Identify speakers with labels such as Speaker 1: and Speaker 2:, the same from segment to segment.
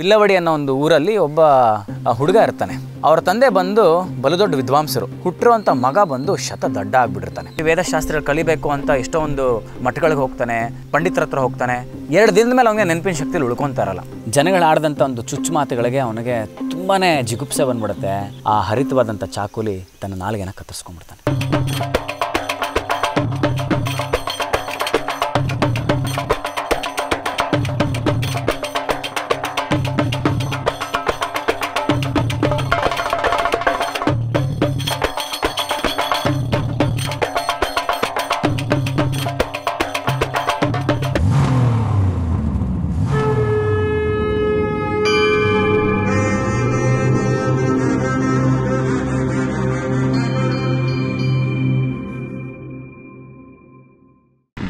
Speaker 1: ಬಿಲ್ಲವಡಿ ಅನ್ನೋ ಒಂದು ಊರಲ್ಲಿ ಒಬ್ಬ ಹುಡುಗ ಇರ್ತಾನೆ. ಅವರ ತಂದೆ ಬಂದು ಬಲು ದೊಡ್ಡ ವಿದ್ವಾಂಸರು. ಹುಟ್ಟಿರುವಂಥ ಮಗ ಬಂದು ದಡ್ಡ ಆಗ್ಬಿಟ್ಟಿರ್ತಾನೆ. ವೇದಶಾಸ್ತ್ರ ಕಲಿಬೇಕು ಅಂತ ಎಷ್ಟೋ ಒಂದು ಮಠಗಳಿಗೆ ಹೋಗ್ತಾನೆ, ಪಂಡಿತರ ಹತ್ರ ಹೋಗ್ತಾನೆ. 2 ದಿನದ ಮೇಲೆ ಅವನಿಗೆ ನೆನಪಿನ ಶಕ್ತಿಲಿ ಉಳ್ಕೊತಾ ಇರಲ್ಲ. ಜನಗಳು ಆಡಿದಂಥ ಒಂದು ಚುಚ್ಚು ಮಾತುಗಳಿಗೆ ಅವನಿಗೆ ತುಂಬಾ ಜಿಗುಪ್ಸೆ ಬಂದ್ಬಿಡುತ್ತೆ. ಆ ಹರಿತವಾದಂಥ ಚಾಕುಲಿ ತನ್ನ ನಾಲಿಗೆನ ಕತ್ತರಿಸ್ಕೊಂಡ್ಬಿಡ್ತಾನೆ.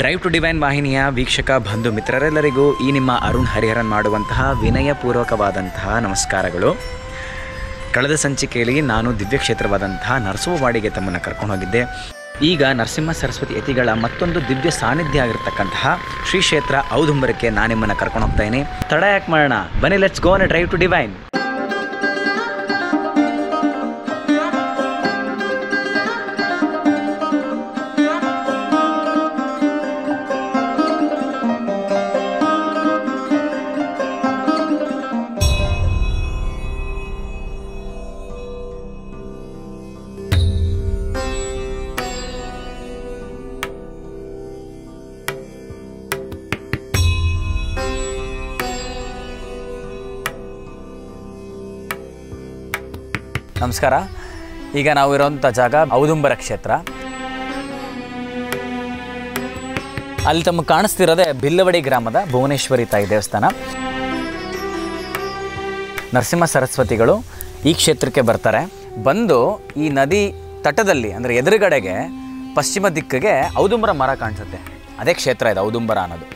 Speaker 1: ಡ್ರೈವ್ ಟು ಡಿವೈನ್ ವಾಹಿನಿಯ ವೀಕ್ಷಕ ಬಂಧು ಮಿತ್ರರೆಲ್ಲರಿಗೂ ಈ ನಿಮ್ಮ ಅರುಣ್ ಹರಿಹರನ್ ಮಾಡುವಂತಹ ವಿನಯಪೂರ್ವಕವಾದಂತಹ ನಮಸ್ಕಾರಗಳು. ಕಳೆದ ಸಂಚಿಕೆಯಲ್ಲಿ ನಾನು ದಿವ್ಯಕ್ಷೇತ್ರವಾದಂತಹ ನರಸೋಬಾಡಿಗೆ ತಮ್ಮನ್ನು ಕರ್ಕೊಂಡು ಹೋಗಿದ್ದೆ. ಈಗ ನರಸಿಂಹ ಸರಸ್ವತಿ ಯತಿಗಳ ಮತ್ತೊಂದು ದಿವ್ಯ ಸಾನ್ನಿಧ್ಯ ಆಗಿರತಕ್ಕಂತಹ ಶ್ರೀ ಕ್ಷೇತ್ರ ಔದುಂಬರಕ್ಕೆ ನಾನು ನಿಮ್ಮನ್ನು ಕರ್ಕೊಂಡು ಹೋಗ್ತಾ ಇದ್ದೀನಿ. ತಡ ಯಾಕೆ ಮಾಡೋಣ, ಬನ್ನಿ, let's go on a drive to divine. ನಮಸ್ಕಾರ. ಈಗ ನಾವು ಇರೋಂಥ ಜಾಗ ಔದುಂಬರ ಕ್ಷೇತ್ರ. ಅಲ್ಲಿ ತಮಗೆ ಕಾಣಿಸ್ತಿರೋದೆ ಬಿಲ್ಲವಡಿ ಗ್ರಾಮದ ಭುವನೇಶ್ವರಿ ತಾಯಿ ದೇವಸ್ಥಾನ. ನರಸಿಂಹ ಸರಸ್ವತಿಗಳು ಈ ಕ್ಷೇತ್ರಕ್ಕೆ ಬರ್ತಾರೆ. ಬಂದು ಈ ನದಿ ತಟದಲ್ಲಿ ಅಂದರೆ ಎದುರುಗಡೆಗೆ ಪಶ್ಚಿಮ ದಿಕ್ಕಿಗೆ ಔದುಂಬರ ಮರ ಕಾಣಿಸುತ್ತೆ. ಅದೇ ಕ್ಷೇತ್ರ ಇದೆ ಔದುಂಬರ ಅನ್ನೋದು.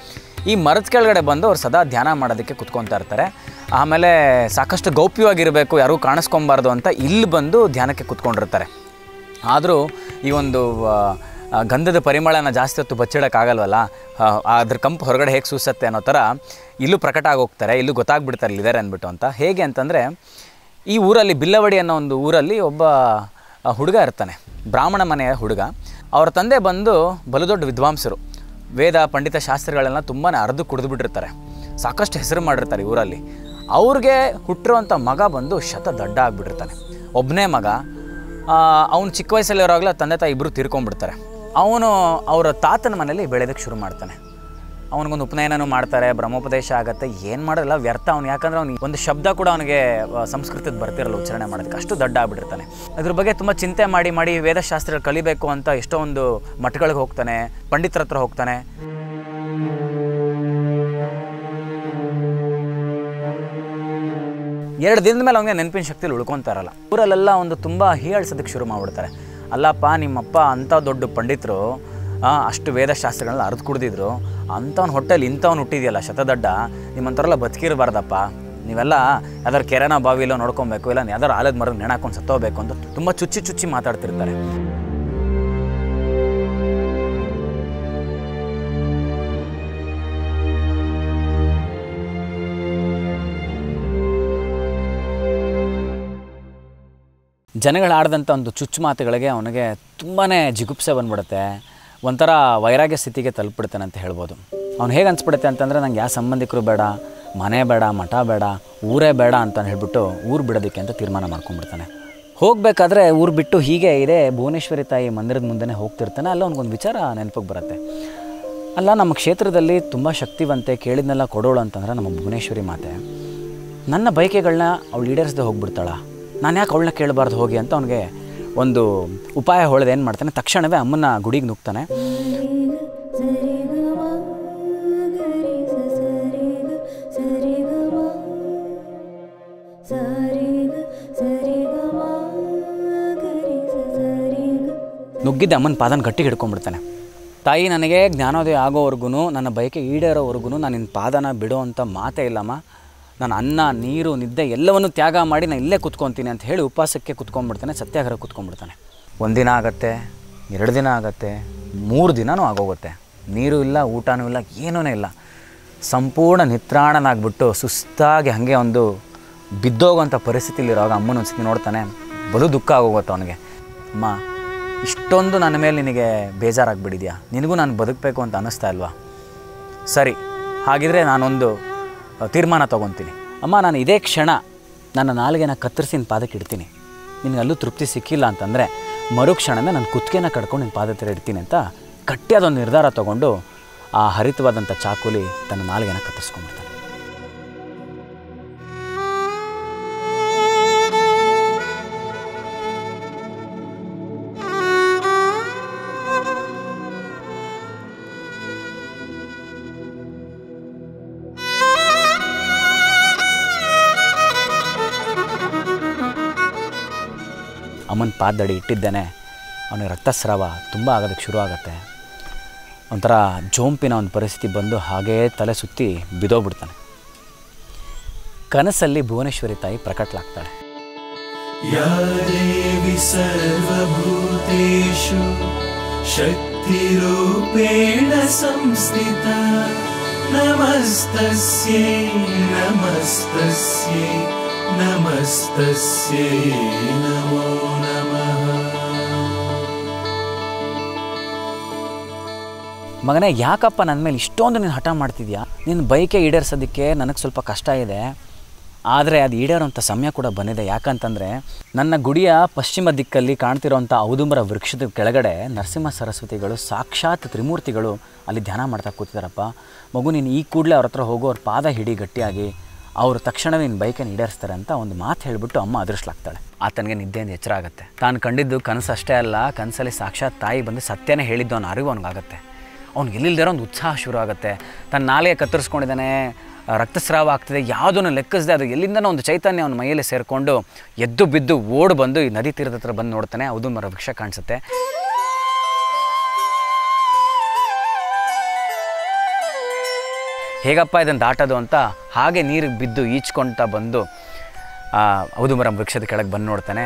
Speaker 1: ಈ ಮರದ ಕೆಳಗಡೆ ಬಂದು ಅವ್ರು ಸದಾ ಧ್ಯಾನ ಮಾಡೋದಕ್ಕೆ ಕುತ್ಕೊತಾ ಇರ್ತಾರೆ. ಆಮೇಲೆ ಸಾಕಷ್ಟು ಗೌಪ್ಯವಾಗಿರಬೇಕು, ಯಾರೂ ಕಾಣಿಸ್ಕೊಬಾರ್ದು ಅಂತ ಇಲ್ಲಿ ಬಂದು ಧ್ಯಾನಕ್ಕೆ ಕುತ್ಕೊಂಡಿರ್ತಾರೆ. ಆದರೂ ಈ ಒಂದು ಗಂಧದ ಪರಿಮಳನ ಜಾಸ್ತಿ ಹೊತ್ತು ಬಚ್ಚಿಡೋಕ್ಕಾಗಲ್ವಲ್ಲ, ಅದ್ರ ಕಂಪು ಹೊರಗಡೆ ಹೇಗೆ ಸೂಸುತ್ತೆ ಅನ್ನೋ ಥರ ಇಲ್ಲೂ ಪ್ರಕಟ ಆಗೋಗ್ತಾರೆ. ಇಲ್ಲೂ ಗೊತ್ತಾಗ್ಬಿಡ್ತಾರೆ ಇಲ್ಲಿದ್ದಾರೆ ಅಂದ್ಬಿಟ್ಟು ಅಂತ. ಹೇಗೆ ಅಂತಂದರೆ, ಈ ಊರಲ್ಲಿ ಬಿಲ್ಲವಡಿ ಅನ್ನೋ ಒಂದು ಊರಲ್ಲಿ ಒಬ್ಬ ಹುಡುಗ ಇರ್ತಾನೆ, ಬ್ರಾಹ್ಮಣ ಮನೆಯ ಹುಡುಗ. ಅವರ ತಂದೆ ಬಂದು ಬಲು ದೊಡ್ಡ ವಿದ್ವಾಂಸರು. ವೇದ ಪಂಡಿತ ಶಾಸ್ತ್ರಗಳೆಲ್ಲ ತುಂಬಾ ಅರ್ದು ಕುಡಿದ್ಬಿಟ್ಟಿರ್ತಾರೆ. ಸಾಕಷ್ಟು ಹೆಸರು ಮಾಡಿರ್ತಾರೆ ಈ ಊರಲ್ಲಿ. ಅವ್ರಿಗೆ ಹುಟ್ಟಿರುವಂಥ ಮಗ ಬಂದು ದಡ್ಡ ಆಗಿಬಿಟ್ಟಿರ್ತಾನೆ. ಒಬ್ಬನೇ ಮಗ. ಅವನು ಚಿಕ್ಕ ವಯಸ್ಸಲ್ಲಿರೋವಾಗಲೇ ತಂದೆ ತಾಯಿ ಇಬ್ಬರು ತೀರ್ಕೊಂಡ್ಬಿಡ್ತಾರೆ. ಅವನು ಅವರ ತಾತನ ಮನೇಲಿ ಬೆಳೆಯೋದಕ್ಕೆ ಶುರು ಮಾಡ್ತಾನೆ. ಅವನಿಗೊಂದು ಉಪನಯನನೂ ಮಾಡ್ತಾರೆ, ಬ್ರಹ್ಮೋಪದೇಶ ಆಗುತ್ತೆ. ಏನು ಮಾಡೋಲ್ಲ, ವ್ಯರ್ಥ ಅವ್ನು. ಯಾಕಂದರೆ ಅವ್ನಿಗೆ ಒಂದು ಶಬ್ದ ಕೂಡ ಅವನಿಗೆ ಸಂಸ್ಕೃತದ ಬರ್ತಿರಲ್ಲ ಉಚ್ಚಾರಣೆ ಮಾಡೋದಕ್ಕೆ, ಅಷ್ಟು ದಡ್ಡ ಆಗ್ಬಿಟ್ಟಿರ್ತಾನೆ. ಅದ್ರ ಬಗ್ಗೆ ತುಂಬ ಚಿಂತೆ ಮಾಡಿ ವೇದಶಾಸ್ತ್ರ ಕಲಿಬೇಕು ಅಂತ ಎಷ್ಟೋ ಒಂದು ಮಠಗಳಿಗೆ ಹೋಗ್ತಾನೆ, ಪಂಡಿತರ ಹತ್ರ ಹೋಗ್ತಾನೆ. ಎರಡು ದಿನದ ಮೇಲೆ ಅವನಿಗೆ ನೆನಪಿನ ಶಕ್ತಿಲಿ ಉಳ್ಕೊತಾ ಇರಲ್ಲ. ಊರಲ್ಲೆಲ್ಲ ಒಂದು ತುಂಬ ಹೀಯಾಳಿಸೋದಕ್ಕೆ ಶುರು ಮಾಡಿಬಿಡ್ತಾರೆ. ಅಲ್ಲಪ್ಪ, ನಿಮ್ಮಪ್ಪ ಅಂಥ ದೊಡ್ಡ ಪಂಡಿತರು, ಅಷ್ಟು ವೇದಶಾಸ್ತ್ರಗಳನ್ನ ಅರ್ದು ಕುಡ್ದಿದ್ರು, ಅಂಥವ್ನ ಹೊಟ್ಟೆಲಿ ಇಂಥವ್ನು ಹುಟ್ಟಿದೆಯಲ್ಲ ದಡ್ಡ, ನಿಮ್ಮಂಥವ್ರೆಲ್ಲ ಬದುಕಿರಬಾರ್ದಪ್ಪ. ನೀವೆಲ್ಲ ಯಾವ್ದಾರು ಕೆರೆನ ಬಾವಿಲೋ ನೋಡ್ಕೊಬೇಕು, ಇಲ್ಲ ಯಾವ್ದಾರು ಆಲದ ಮರದ ನೆಣಾಕೊಂಡು ಸತ್ತೋಗ್ಬೇಕು ಅಂತ ತುಂಬ ಚುಚ್ಚಿ ಮಾತಾಡ್ತಿರ್ತಾರೆ. ಜನಗಳು ಆಡಿದಂಥ ಒಂದು ಚುಚ್ಚು ಮಾತುಗಳಿಗೆ ಅವನಿಗೆ ತುಂಬಾ ಜಿಗುಪ್ಸೆ ಬಂದ್ಬಿಡುತ್ತೆ. ಒಂಥರ ವೈರಾಗ್ಯ ಸ್ಥಿತಿಗೆ ತಲುಪಿಬಿಡ್ತಾನೆ ಅಂತ ಹೇಳ್ಬೋದು. ಅವ್ನು ಹೇಗೆ ಅನಿಸ್ಬಿಡುತ್ತೆ ಅಂತಂದರೆ, ನಂಗೆ ಯಾವ ಸಂಬಂಧಿಕರು ಬೇಡ, ಮನೆ ಬೇಡ, ಮಠ ಬೇಡ, ಊರೇ ಬೇಡ ಅಂತ ಹೇಳ್ಬಿಟ್ಟು ಊರು ಬಿಡೋದಕ್ಕೆ ಅಂತ ತೀರ್ಮಾನ ಮಾಡ್ಕೊಂಡ್ಬಿಡ್ತಾನೆ. ಹೋಗಬೇಕಾದ್ರೆ ಊರು ಬಿಟ್ಟು ಹೀಗೆ ಇದೆ ಭುವನೇಶ್ವರಿ ತಾಯಿ ಮಂದಿರದ ಮುಂದೆ ಹೋಗ್ತಿರ್ತಾನೆ. ಅಲ್ಲ ಅವ್ನಿಗೊಂದು ವಿಚಾರ ನೆನಪಿಗೆ ಬರುತ್ತೆ. ಅಲ್ಲ, ನಮ್ಮ ಕ್ಷೇತ್ರದಲ್ಲಿ ತುಂಬ ಶಕ್ತಿವಂತೆ, ಕೇಳಿದ್ನೆಲ್ಲ ಕೊಡೋಳು ಅಂತಂದ್ರೆ ನಮ್ಮ ಭುವನೇಶ್ವರಿ ಮಾತೆ. ನನ್ನ ಬಯಕೆಗಳನ್ನ ಅವಳು ಈಡೇರಿಸದೆ ಹೋಗ್ಬಿಡ್ತಾಳ, ನಾನು ಯಾಕೆ ಅವಳನ್ನ ಕೇಳಬಾರ್ದು ಹೋಗಿ ಅಂತ ಅವನಿಗೆ ಒಂದು ಉಪಾಯ ಹೊಳೆದು ಏನು ಮಾಡ್ತಾನೆ, ತಕ್ಷಣವೇ ಅಮ್ಮನ ಗುಡಿಗೆ ನುಗ್ತಾನೆ. ನುಗ್ಗಿದ್ದ ಅಮ್ಮನ ಪಾದನ ಗಟ್ಟಿಗೆ ಹಿಡ್ಕೊಂಡ್ಬಿಡ್ತಾನೆ. ತಾಯಿ, ನನಗೆ ಜ್ಞಾನೋದಯ ಆಗೋವರೆಗೂ, ನನ್ನ ಬಯಕೆ ಈಡೇರೋವರೆಗೂ ನಾನು ನಿನ್ನ ಪಾದನ ಬಿಡೋ ಅಂಥ ಮಾತೇ ಇಲ್ಲಮ್ಮ. ನಾನು ಅನ್ನ, ನೀರು, ನಿದ್ದೆ ಎಲ್ಲವನ್ನೂ ತ್ಯಾಗ ಮಾಡಿ ನಾನು ಇಲ್ಲೇ ಕುತ್ಕೊತೀನಿ ಅಂತ ಹೇಳಿ ಉಪವಾಸಕ್ಕೆ ಕುತ್ಕೊಂಡ್ಬಿಡ್ತಾನೆ, ಸತ್ಯಾಗ್ರಹ ಕುತ್ಕೊಂಡ್ಬಿಡ್ತಾನೆ. 1 ದಿನ ಆಗುತ್ತೆ, 2 ದಿನ ಆಗುತ್ತೆ, 3 ದಿನವೂ ಆಗೋಗುತ್ತೆ. ನೀರು ಇಲ್ಲ, ಊಟನೂ ಇಲ್ಲ, ಏನೂ ಇಲ್ಲ. ಸಂಪೂರ್ಣ ನಿತ್ರಾಣನಾಗ್ಬಿಟ್ಟು ಸುಸ್ತಾಗಿ ಹಾಗೆ ಒಂದು ಬಿದ್ದೋಗೋಂಥ ಪರಿಸ್ಥಿತಿಲಿರುವಾಗ ಅಮ್ಮನ ಒಂದು ಸತಿ ನೋಡ್ತಾನೆ. ಬಲು ದುಃಖ ಆಗೋಗುತ್ತೆ ಅವನಿಗೆ. ಅಮ್ಮ, ಇಷ್ಟೊಂದು ನನ್ನ ಮೇಲೆ ನಿನಗೆ ಬೇಜಾರಾಗ್ಬಿಟ್ಟಿದ್ಯಾ, ನಿನಗೂ ನಾನು ಬದುಕಬೇಕು ಅಂತ ಅನ್ನಿಸ್ತಾ ಇಲ್ವಾ? ಸರಿ, ಹಾಗಿದ್ರೆ ನಾನೊಂದು ತೀರ್ಮಾನ ತೊಗೊತೀನಿ. ಅಮ್ಮ, ನಾನು ಇದೇ ಕ್ಷಣ ನನ್ನ ನಾಲಿಗೆನ ಕತ್ತರಿಸಿ ನಿನ್ನ ಪಾದಕ್ಕೆ ಇಡ್ತೀನಿ. ನಿನಗೆ ಅಲ್ಲೂ ತೃಪ್ತಿ ಸಿಕ್ಕಿಲ್ಲ ಅಂತಂದರೆ ಮರುಕ್ಷಣವೇ ನನ್ನ ಕುತ್ತಿಗೆನ ಕಡ್ಕೊಂಡು ನಿನ್ನ ಪಾದ ಹತ್ತಿರ ಇಡ್ತೀನಿ ಅಂತ ಗಟ್ಟಿಯಾದೊಂದು ನಿರ್ಧಾರ ತೊಗೊಂಡು ಆ ಹರಿತವಾದಂಥ ಚಾಕುಲಿ ತನ್ನ ನಾಲಿಗೆನ ಕತ್ತರಿಸ್ಕೊಂಡ್ಬಿಡ್ತಾನೆ. ಅಮ್ಮನ ಪಾದದಡಿ ಇಟ್ಟಿದ್ದೇನೆ. ಅವನಿಗೆ ರಕ್ತಸ್ರಾವ ತುಂಬ ಆಗೋದಕ್ಕೆ ಶುರು ಆಗುತ್ತೆ. ಒಂಥರ ಜೋಂಪಿನ ಒಂದು ಪರಿಸ್ಥಿತಿ ಬಂದು ಹಾಗೇ ತಲೆ ಸುತ್ತಿ ಬಿದೋಗ್ಬಿಡ್ತಾನೆ. ಕನಸಲ್ಲಿ ಭುವನೇಶ್ವರಿ ತಾಯಿ ಪ್ರಕಟಲಾಗ್ತಾಳೆ.
Speaker 2: ಯಾ ದೇವಿ ಸರ್ವಭೂತೇಷು ಶಕ್ತಿರೂಪೇಣ ಸಂಸ್ಥಿತ ನಮಸ್ತಸ್ಯೈ ನಮಸ್ತಸ್ಯೈ ನಮಸ್ತಸ್ಯೈ ನಮೋ ನಮಃ.
Speaker 1: ಮಗನೇ, ಯಾಕಪ್ಪ ನನ್ನ ಮೇಲೆ ಇಷ್ಟೊಂದು ನೀನು ಹಠ ಮಾಡ್ತಿದ್ಯಾ? ನಿನ್ನ ಬೈಕೆ ಈಡೇರಿಸೋದಕ್ಕೆ ನನಗೆ ಸ್ವಲ್ಪ ಕಷ್ಟ ಇದೆ, ಆದರೆ ಅದು ಈಡೇರೋಂಥ ಸಮಯ ಕೂಡ ಬಂದಿದೆ. ಯಾಕಂತಂದರೆ ನನ್ನ ಗುಡಿಯ ಪಶ್ಚಿಮ ದಿಕ್ಕಲ್ಲಿ ಕಾಣ್ತಿರೋಂಥ ಔದುಂಬರ ವೃಕ್ಷದ ಕೆಳಗಡೆ ನರಸಿಂಹ ಸರಸ್ವತಿಗಳು ಸಾಕ್ಷಾತ್ ತ್ರಿಮೂರ್ತಿಗಳು ಅಲ್ಲಿ ಧ್ಯಾನ ಮಾಡ್ತಾ ಕೂತಿದ್ದಾರಪ್ಪ. ಮಗು, ನೀನು ಈ ಕೂಡಲೇ ಅವ್ರ ಹತ್ರ ಹೋಗೋ ಅವ್ರ ಪಾದ ಹಿಡಿ ಗಟ್ಟಿಯಾಗಿ, ಅವರು ತಕ್ಷಣವೇ ನಿನ್ನ ಬೈಕನ್ನು ಈಡೇರಿಸ್ತಾರೆ ಅಂತ ಒಂದು ಮಾತು ಹೇಳಿಬಿಟ್ಟು ಅಮ್ಮ ಅದೃಷ್ಟಲಾಗ್ತಾಳೆ. ಆತನಿಗೆ ನಿದ್ದೆಯಿಂದ ಎಚ್ಚರ ಆಗುತ್ತೆ. ತಾನು ಕಂಡಿದ್ದು ಕನಸು ಅಷ್ಟೇ ಅಲ್ಲ, ಕನಸಲ್ಲಿ ಸಾಕ್ಷಾತ್ ತಾಯಿ ಬಂದು ಸತ್ಯನೇ ಹೇಳಿದ್ದು ಅನ್ನೋ ಅರಿವು ಅವನಿಗಾಗುತ್ತೆ. ಅವ್ನಿಗೆ ಎಲ್ಲಿಲ್ದಿರೋ ಒಂದು ಉತ್ಸಾಹ ಶುರು ಆಗುತ್ತೆ. ತನ್ನ ನಾಲಿಗೆ ಕತ್ತರಿಸ್ಕೊಂಡಿದ್ದಾನೆ, ರಕ್ತಸ್ರಾವ ಆಗ್ತಿದೆ, ಯಾವುದನ್ನು ಲೆಕ್ಕಿಸದೆ ಅದು ಎಲ್ಲಿಂದನೋ ಒಂದು ಚೈತನ್ಯ ಅವನ ಮೈಯಲ್ಲಿ ಸೇರಿಕೊಂಡು ಎದ್ದು ಬಿದ್ದು ಓಡಿ ಬಂದು ಈ ನದಿ ತೀರದ ಹತ್ರ ಬಂದು ನೋಡ್ತಾನೆ. ಔದುಂಬರ ವೃಕ್ಷ ಕಾಣಿಸುತ್ತೆ. ಹೇಗಪ್ಪ ಇದನ್ನು ದಾಟೋದು ಅಂತ ಹಾಗೆ ನೀರಿಗೆ ಬಿದ್ದು ಈಚ್ಕೊಳ್ತಾ ಬಂದು ಔದುಂಬರ ವೃಕ್ಷದ ಕೆಳಗೆ ಬಂದು ನೋಡ್ತಾನೆ.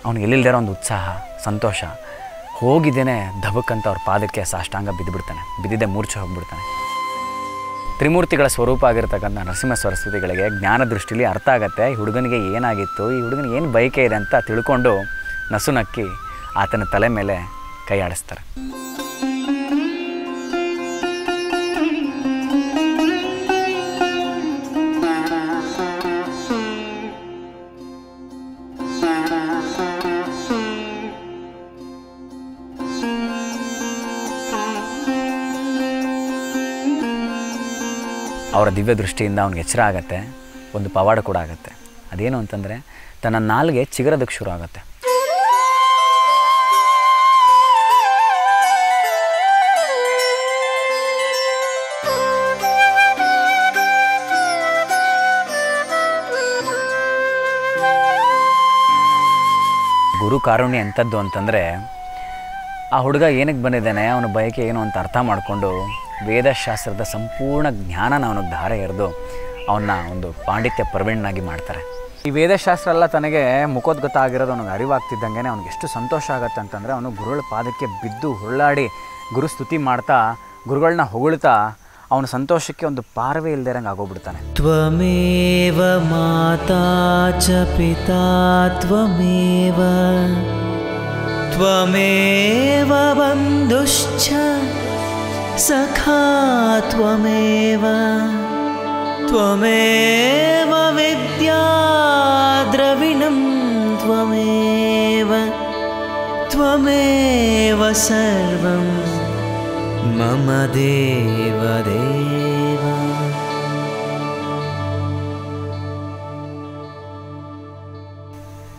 Speaker 1: ಅವನಿಗೆ ಎಲ್ಲಿಲ್ದಿರೋ ಒಂದು ಉತ್ಸಾಹ, ಸಂತೋಷ. ಹೋಗಿದ್ದೇನೆ ಧಬಕ್ಕಂತ ಅವ್ರ ಪಾದಕ್ಕೆ ಸಾಷ್ಟಾಂಗ ಬಿದ್ದುಬಿಡ್ತಾನೆ. ಬಿದ್ದಿದ್ದೆ ಮೂರ್ಛೆ ಹೋಗ್ಬಿಡ್ತಾನೆ. ತ್ರಿಮೂರ್ತಿಗಳ ಸ್ವರೂಪ ಆಗಿರ್ತಕ್ಕಂಥ ನರಸಿಂಹ ಸರಸ್ವತಿಗಳಿಗೆ ಜ್ಞಾನ ದೃಷ್ಟಿಲಿ ಅರ್ಥ ಆಗುತ್ತೆ ಈ ಹುಡುಗನಿಗೆ ಏನಾಗಿತ್ತು, ಈ ಹುಡುಗನಿಗೆ ಏನು ಬಯಕೆ ಇದೆ ಅಂತ ತಿಳ್ಕೊಂಡು ನಸುನಕ್ಕಿ ಆತನ ತಲೆ ಮೇಲೆ ಕೈ ಆಡಿಸ್ತಾರೆ. ಅವರ ದಿವ್ಯ ದೃಷ್ಟಿಯಿಂದ ಅವ್ನಿಗೆ ಎಚ್ಚರ ಆಗುತ್ತೆ. ಒಂದು ಪವಾಡ ಕೂಡ ಆಗುತ್ತೆ. ಅದೇನು ಅಂತಂದರೆ ತನ್ನ ನಾಲಿಗೆ ಚಿಗುರೋದಕ್ಕೆ ಶುರು ಆಗುತ್ತೆ. ಗುರು ಕಾರುಣ್ಯ ಎಂಥದ್ದು ಅಂತಂದರೆ ಆ ಹುಡುಗ ಏನಕ್ಕೆ ಬಂದಿದ್ದಾನೆ, ಅವನ ಬಯಕೆ ಏನು ಅಂತ ಅರ್ಥ ಮಾಡಿಕೊಂಡು ವೇದಶಾಸ್ತ್ರದ ಸಂಪೂರ್ಣ ಜ್ಞಾನನ ಅವನಿಗೆ ಧಾರೆ ಎರೆದು ಅವನ್ನ ಒಂದು ಪಾಂಡಿತ್ಯ ಪ್ರವೀಣನಾಗಿ ಮಾಡ್ತಾರೆ. ಈ ವೇದಶಾಸ್ತ್ರ ಎಲ್ಲ ತನಗೆ ಮುಖೋದ್ಗತ ಆಗಿರೋದು ಅವನಿಗೆ ಅರಿವಾಗ್ತಿದ್ದಂಗೆ ಅವ್ನಿಗೆ ಎಷ್ಟು ಸಂತೋಷ ಆಗುತ್ತೆ ಅಂತಂದರೆ ಅವನು ಗುರುಗಳ ಪಾದಕ್ಕೆ ಬಿದ್ದು ಹುರುಳಾಡಿ ಗುರು ಸ್ತುತಿ ಮಾಡ್ತಾ ಗುರುಗಳನ್ನ ಹೊಗಳ್ತಾ ಅವನ ಸಂತೋಷಕ್ಕೆ ಒಂದು ಪಾರವೇ ಇಲ್ದಿರಂಗೆ ಆಗೋಗ್ಬಿಡ್ತಾನೆ.
Speaker 2: ತ್ವಮೇವ ಮಾತಾ ಚ ಪಿತಾ ತ್ವಮೇವ ತ್ವಮೇವ ಬಂಧುಶ್ಚ ಸಖಾ ತ್ವಮೇವ ತ್ವಮೇವ ವಿದ್ಯಾ ದ್ರವಿಣಂ ತ್ವಮೇವ ತ್ವಮೇವ ಸರ್ವಂ ಮಮ ದೇವ ದೇವ.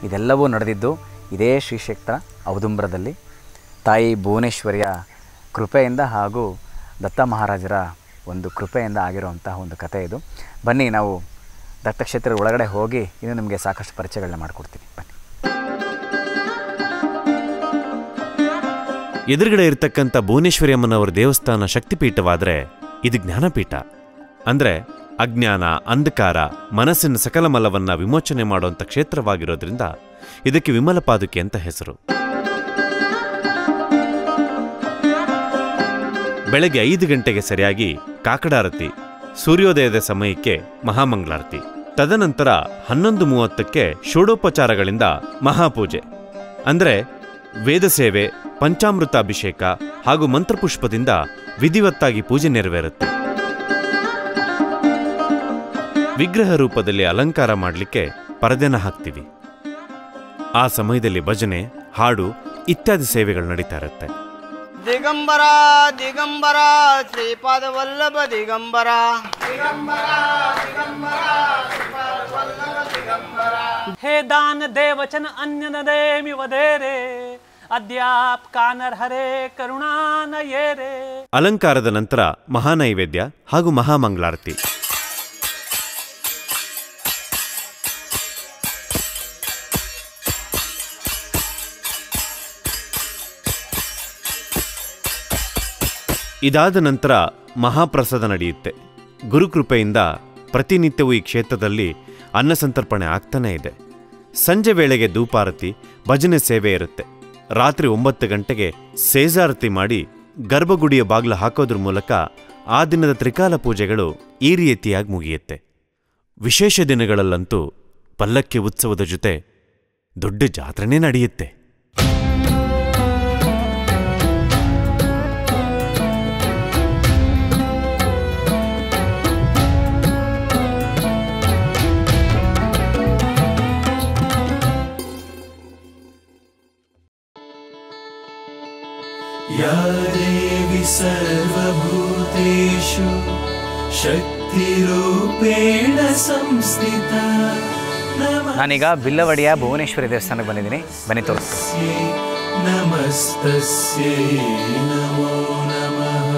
Speaker 1: ಇದೆಲ್ಲವೂ ನಡೆದಿದ್ದು ಇದೇ ಶ್ರೀಕ್ಷೇತ್ರ ಔದುಂಬರದಲ್ಲಿ ತಾಯಿ ಭುವನೇಶ್ವರಿಯ ಕೃಪೆಯಿಂದ ಹಾಗೂ ದತ್ತ ಮಹಾರಾಜರ ಒಂದು ಕೃಪೆಯಿಂದ ಆಗಿರುವಂತಹ ಒಂದು ಕಥೆ ಇದು. ಬನ್ನಿ ನಾವು ದತ್ತಕ್ಷೇತ್ರದ ಒಳಗಡೆ ಹೋಗಿ ಇನ್ನು ನಿಮಗೆ ಸಾಕಷ್ಟು ಪರಿಚಯಗಳನ್ನ ಮಾಡಿಕೊಡ್ತೀನಿ. ಬನ್ನಿ.
Speaker 3: ಎದುರುಗಡೆ ಇರತಕ್ಕಂಥ ಭುವನೇಶ್ವರಿ ಅಮ್ಮನವರ ದೇವಸ್ಥಾನ ಶಕ್ತಿಪೀಠವಾದರೆ ಇದು ಜ್ಞಾನಪೀಠ. ಅಂದರೆ ಅಜ್ಞಾನ, ಅಂಧಕಾರ, ಮನಸ್ಸಿನ ಸಕಲ ಮಲವನ್ನ ವಿಮೋಚನೆ ಮಾಡುವಂಥ ಕ್ಷೇತ್ರವಾಗಿರೋದ್ರಿಂದ ಇದಕ್ಕೆ ವಿಮಲ ಪಾದುಕೆ ಅಂತ ಹೆಸರು. ಬೆಳಗ್ಗೆ 5 ಗಂಟೆಗೆ ಸರಿಯಾಗಿ ಕಾಕಡಾರತಿ, ಸೂರ್ಯೋದಯದ ಸಮಯಕ್ಕೆ ಮಹಾಮಂಗಳಾರತಿ, ತದನಂತರ 11:30ಕ್ಕೆ ಷೋಡೋಪಚಾರಗಳಿಂದ ಮಹಾಪೂಜೆ ಅಂದರೆ ವೇದ ಸೇವೆ, ಪಂಚಾಮೃತಾಭಿಷೇಕ ಹಾಗೂ ಮಂತ್ರಪುಷ್ಪದಿಂದ ವಿಧಿವತ್ತಾಗಿ ಪೂಜೆ ನೆರವೇರುತ್ತೆ. ವಿಗ್ರಹ ರೂಪದಲ್ಲಿ ಅಲಂಕಾರ ಮಾಡಲಿಕ್ಕೆ ಪರದೆನ ಹಾಕ್ತೀವಿ. ಆ ಸಮಯದಲ್ಲಿ ಭಜನೆ, ಹಾಡು ಇತ್ಯಾದಿ ಸೇವೆಗಳು ನಡೀತಾ ಇರುತ್ತೆ.
Speaker 4: ದಿಗಂಬರ ದಿಗಂಬರ ಶ್ರೀಪಾದ ವಲ್ಲಭ ದಿಗಂಬರ
Speaker 5: हे दान दे वचन अन्य न देमि वदेरे अद्याप कानर हरे करुणा न येरे.
Speaker 3: ಅಲಂಕಾರದ ನಂತರ ಮಹಾನೈವೇದ್ಯ ಹಾಗೂ ಮಹಾಮಂಗಳಾರತಿ. ಇದಾದ ನಂತರ ಮಹಾಪ್ರಸಾದ ನಡೆಯುತ್ತೆ. ಗುರುಕೃಪೆಯಿಂದ ಪ್ರತಿನಿತ್ಯವೂ ಈ ಕ್ಷೇತ್ರದಲ್ಲಿ ಅನ್ನಸಂತರ್ಪಣೆ ಆಗ್ತಾನೇ ಇದೆ. ಸಂಜೆ ವೇಳೆಗೆ ಧೂಪಾರತಿ, ಭಜನೆ ಸೇವೆ ಇರುತ್ತೆ. ರಾತ್ರಿ 9 ಗಂಟೆಗೆ ಸೇಜಾರತಿ ಮಾಡಿ ಗರ್ಭಗುಡಿಯ ಬಾಗಿಲು ಹಾಕೋದ್ರ ಮೂಲಕ ಆ ದಿನದ ತ್ರಿಕಾಲ ಪೂಜೆಗಳು ಈ ರೀತಿಯಾಗಿ ಮುಗಿಯುತ್ತೆ. ವಿಶೇಷ ದಿನಗಳಲ್ಲಂತೂ ಪಲ್ಲಕ್ಕಿ ಉತ್ಸವದ ಜೊತೆ ದೊಡ್ಡ ಜಾತ್ರೆನೇ ನಡೆಯುತ್ತೆ.
Speaker 2: या देवी सर्वभूतेषु शक्तिरूपेण संस्थिता
Speaker 1: ನಾನೀಗ ಬಿಲ್ಲವಡಿಯ ಭುವನೇಶ್ವರಿ ದೇವಸ್ಥಾನಕ್ಕೆ ಬಂದಿದ್ದೀನಿ. ಬನ್ನಿ ತೋರಿಸ್ತೀನಿ.
Speaker 2: ನಮಸ್ತಸ್ಯೈ ನಮೋ ನಮಃ.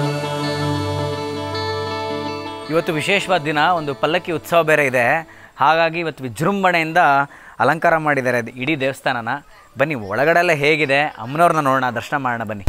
Speaker 1: ಇವತ್ತು ವಿಶೇಷವಾದ ದಿನ, ಒಂದು ಪಲ್ಲಕ್ಕಿ ಉತ್ಸವ ಬೇರೆ ಇದೆ. ಹಾಗಾಗಿ ಇವತ್ತು ವಿಜೃಂಭಣೆಯಿಂದ ಅಲಂಕಾರ ಮಾಡಿದ್ದಾರೆ ಇಡೀ ದೇವಸ್ಥಾನನ. ಬನ್ನಿ ಒಳಗಡೆ ಎಲ್ಲ ಹೇಗಿದೆ ಅಮ್ಮನವ್ರನ್ನ ನೋಡೋಣ, ದರ್ಶನ ಮಾಡೋಣ ಬನ್ನಿ.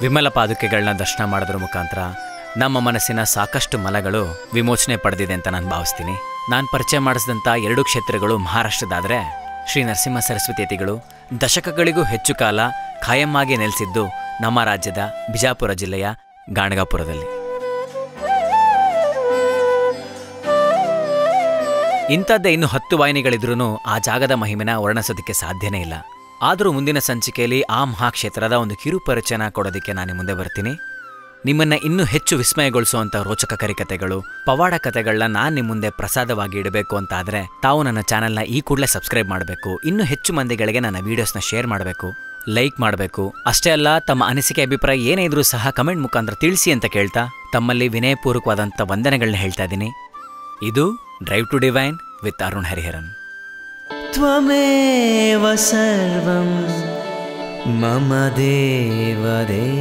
Speaker 1: ವಿಮಲ ಪಾದುಕೆಗಳನ್ನ ದರ್ಶನ ಮಾಡೋದ್ರ ಮುಖಾಂತರ ನಮ್ಮ ಮನಸ್ಸಿನ ಸಾಕಷ್ಟು ಮಲಗಳು ವಿಮೋಚನೆ ಪಡೆದಿದೆ ಅಂತ ನಾನು ಭಾವಿಸ್ತೀನಿ. ನಾನು ಪರಿಚಯ ಮಾಡಿಸಿದಂಥ 2 ಕ್ಷೇತ್ರಗಳು ಮಹಾರಾಷ್ಟ್ರದಾದರೆ, ಶ್ರೀ ನರಸಿಂಹ ಸರಸ್ವತಿ ಯತಿಗಳು ದಶಕಗಳಿಗೂ ಹೆಚ್ಚು ಕಾಲ ಖಾಯಮ್ಮಾಗಿ ನೆಲೆಸಿದ್ದು ನಮ್ಮ ರಾಜ್ಯದ ಬಿಜಾಪುರ ಜಿಲ್ಲೆಯ ಗಾಣಗಾಪುರದಲ್ಲಿ. ಇಂಥದ್ದೇ ಇನ್ನು 10 ವಾಹಿನಿಗಳಿದ್ರೂ ಆ ಜಾಗದ ಮಹಿಮೆನ ವರ್ಣಿಸೋದಕ್ಕೆ ಸಾಧ್ಯನೇ ಇಲ್ಲ. ಆದರೂ ಮುಂದಿನ ಸಂಚಿಕೆಯಲ್ಲಿ ಆ ಮಹಾಕ್ಷೇತ್ರದ ಒಂದು ಕಿರು ಪರಿಚಯನ ಕೊಡೋದಕ್ಕೆ ನಾನು ಮುಂದೆ ಬರ್ತೀನಿ. ನಿಮ್ಮನ್ನು ಇನ್ನೂ ಹೆಚ್ಚು ವಿಸ್ಮಯಗೊಳಿಸುವಂಥ ರೋಚಕ ಕರಿಕತೆಗಳು, ಪವಾಡ ಕಥೆಗಳನ್ನ ನಾನು ನಿಮ್ಮ ಮುಂದೆ ಪ್ರಸಾದವಾಗಿ ಇಡಬೇಕು ಅಂತಾದರೆ ತಾವು ನನ್ನ ಚಾನಲ್ನ ಈ ಕೂಡಲೇ ಸಬ್ಸ್ಕ್ರೈಬ್ ಮಾಡಬೇಕು. ಇನ್ನೂ ಹೆಚ್ಚು ಮಂದಿಗಳಿಗೆ ನನ್ನ ವೀಡಿಯೋಸ್ನ ಶೇರ್ ಮಾಡಬೇಕು, ಲೈಕ್ ಮಾಡಬೇಕು. ಅಷ್ಟೇ ಅಲ್ಲ, ತಮ್ಮ ಅನಿಸಿಕೆ ಅಭಿಪ್ರಾಯ ಏನೇ ಇದ್ರೂ ಸಹ ಕಮೆಂಟ್ ಮುಖಾಂತರ ತಿಳಿಸಿ ಅಂತ ಕೇಳ್ತಾ ತಮ್ಮಲ್ಲಿ ವಿನಯಪೂರ್ವಕವಾದಂಥ ವಂದನೆಗಳನ್ನ ಹೇಳ್ತಾ ಇದ್ದೀನಿ. ಇದು drive to divine with Arun Hariharan.
Speaker 2: त्वमेव सर्वं मम देवदेव.